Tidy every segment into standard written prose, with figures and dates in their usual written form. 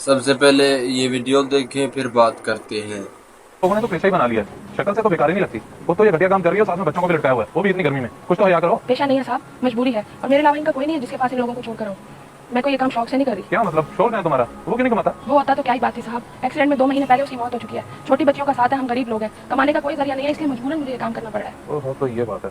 सबसे पहले ये वीडियो देखें फिर बात करते हैं। लोगों ने तो पेशा ही बना लिया है। शक्ल से तो बेकार ही नहीं लगती। वो तो ये घटिया काम कर रही है और साथ में बच्चों को भी लटकाया हुआ है, वो भी इतनी गर्मी में। कुछ तो हया करो। पेशा नहीं है साहब, मजबूरी है। और मेरे अलावा इनका कोई नहीं है जिसके पास इन लोगों को छोड़ कर आऊं। मैं कोई ये काम शौक से नहीं कर रही। क्या मतलब शोर है तुम्हारा? वो क्यों नहीं कमाता? वो होता तो क्या ही बात थी साहब। एक्सीडेंट में 2 महीने पहले उसकी मौत हो चुकी है। छोटी बच्चियों का साथ है, हम गरीब लोग हैं, कमाने का कोई जरिया नहीं है, इसलिए मजबूरन मुझे ये काम करना पड़ रहा है। ओहो, तो ये बात है।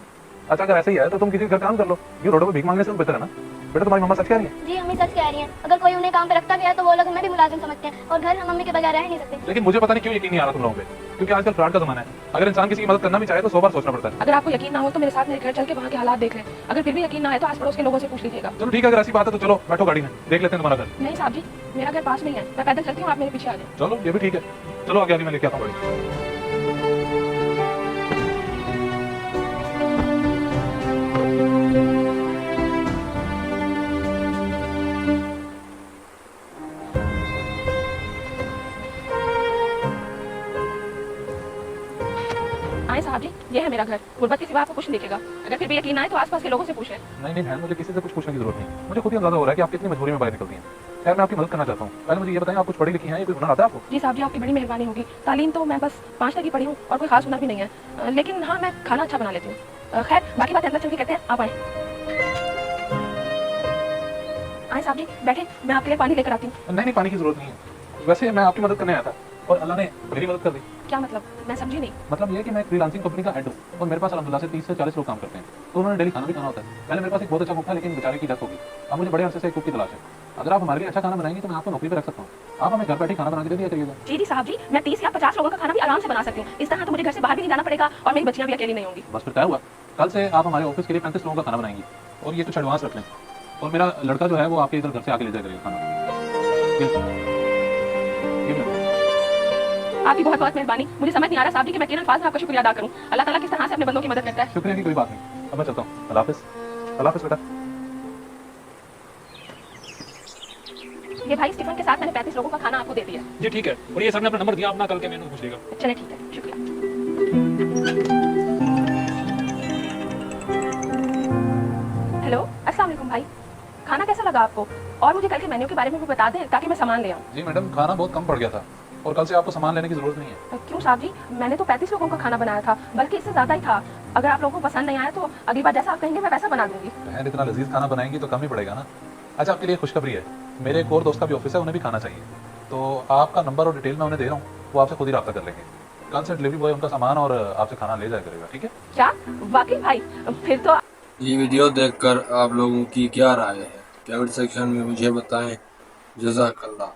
अच्छा, अगर ऐसे ही है तो तुम किसी के घर काम कर लो। ये रोडों पे भीख मांगने से बेहतर है ना। बेटा, तुम्हारी मम्मा सच कह रही है? जी मम्मी सच कह रही हैं। अगर कोई उन्हें काम पे रखता भी है तो वो लोग हमें भी मुलाजिम समझते हैं और घर हम मम्मी के बगैर रह नहीं सकते। लेकिन मुझे पता नहीं क्यों यकीन नहीं आ रहा तुम लोगों पे, क्योंकि आजकल फ्रॉड का जमाना है। अगर इंसान किसी की मदद करना भी चाहे तो 100 बार सोचना पड़ता है। अगर आपको यकीन ना हो तो मेरे साथ मेरे घर चल के वहाँ के हालात देख लें। अगर फिर भी यकीन ना है तो आस पड़ोस के लोगों से पूछ लीजिएगा। चलो ठीक है, अगर ऐसी बात है तो चलो बैठो गाड़ी में, देख लेते हैं तुम्हारा घर। नहीं साहब जी, मेरा घर पास में ही है, मैं पैदल चलती हूँ, आप मेरे पीछे आ जाए। चलो ये भी ठीक है। चलो आगे आगे मैं लेके आता हूँ गाड़ी। आए साहब जी, ये है मेरा घर। गुर्बत के सिवा आपको कुछ नहीं दिखेगा। अगर फिर भी यकीन ना आए तो आसपास के लोगों से पूछ लें। नहीं नहीं बहन, मुझे किसी से कुछ पूछने की जरूरत नहीं। मुझे खुद ही अंदाजा हो रहा है कि आप कितनी मजबूरी में बाहर निकलती हैं। खैर, मैं आपकी मदद करना चाहता हूँ। पहले मुझे ये बताएं, आप कुछ पढ़ी लिखी हैं, ये कोई हुनर आता है आपको? जी साहब जी, आपकी बड़ी मेहरबानी होगी। तालीम तो मैं बस 5 तक ही पढ़ी हूँ और कोई खास हुनर भी नहीं है, लेकिन हाँ मैं खाना अच्छा बना लेती हूँ। खैर बाकी बात अंदर चल के कहते हैं, आप आए। आए साहब जी, बैठे, मैं आपके लिए पानी लेकर आती हूँ। नहीं नहीं, पानी की जरूरत नहीं है। वैसे मैं आपकी मदद करने आया था और अल्लाह ने मेरी मदद कर दी। क्या मतलब? मैं समझी नहीं। मतलब ये है कि मैं एक फ्रीलांसिंग कंपनी का हेड हूँ और मेरे पास अल्हम्दुलिल्लाह से 30 से 40 लोग काम करते हैं। तो उन्होंने डेली खाना भी खाना होता है। पहले मेरे पास एक बहुत अच्छा कुक था, लेकिन बेचारे की डेथ हो गई। अब मुझे बड़े अरसे से एक कुक की तलाश है। अगर आप हमारे लिए अच्छा खाना बनाएंगे तो मैं आपको नौकरी पर रख सकता हूँ। आप हमें घर बैठे खाना बना के दे दिया करिएगा। जी साहब जी, मैं 30 या 50 लोगों का खाना भी आराम से बना सकती हूँ। इस तरह तो मुझे घर से बाहर भी नहीं जाना पड़ेगा और मेरी बच्चियाँ भी अकेली नहीं होंगी। बस फिर तय हुआ। कल से आप हमारे ऑफिस के लिए 35 लोगों का खाना बनाएंगी और ये कुछ एडवांस रख लें। और मेरा लड़का जो है वो आपके इधर घर से आके ले जाया करेगा खाना। आपकी बहुत बहुत मेहरबानी। मुझे समझ नहीं आ रहा साहब जी कि मैं किन अल्फाज में आपका शुक्रिया अदा करूं। अल्लाह ताला किस तरह से अपने बंदों की मदद करता है। शुक्रिया की कोई बात नहीं। अब मैं चलता हूँ। अल्लाह हाफिज़। अल्लाह हाफिज़ बेटा। ये भाई स्टीफन के साथ मैंने 35 लोगों का खाना आपको दे दिया। जी ठीक है। और ये सर ने अपना नंबर दिया, अपना कल के मेनू पूछ लेगा। चले ठीक है, शुक्रिया। हेलो, अस्सलाम वालेकुम भाई। खाना कैसा लगा आपको? और मुझे कल के मेन्यू के बारे में भी बता दें ताकि मैं सामान ले आऊं। जी मैडम, खाना बहुत कम पड़ गया था और कल से आपको सामान लेने की जरूरत नहीं है। क्यों साहब जी, मैंने तो 35 लोगों का खाना बनाया था, बल्कि इससे ज्यादा ही था। अगर आप लोगों को पसंद नहीं आया तो अगली बार जैसा आप कहेंगे मैं वैसा बना दूंगी। बहन, इतना लजीज खाना बनाएंगी तो कम ही पड़ेगा ना। अच्छा, आपके लिए खुशखबरी है। मेरे एक और दोस्त का भी ऑफिस है, उन्हें भी खाना चाहिए। तो आपका नंबर और डिटेल मैं उन्हें दे रहा हूँ, वो आपसे खुद ही रब्ता कर लेंगे। कल से डिलीवरी बॉय उनका सामान और आपसे खाना ले जाया करेगा, ठीक है? क्या? वाकई भाई, फिर तो ये वीडियो देखकर आप लोगों की क्या राय है? कमेंट सेक्शन में मुझे बताएं। जज़ाकल्लाह।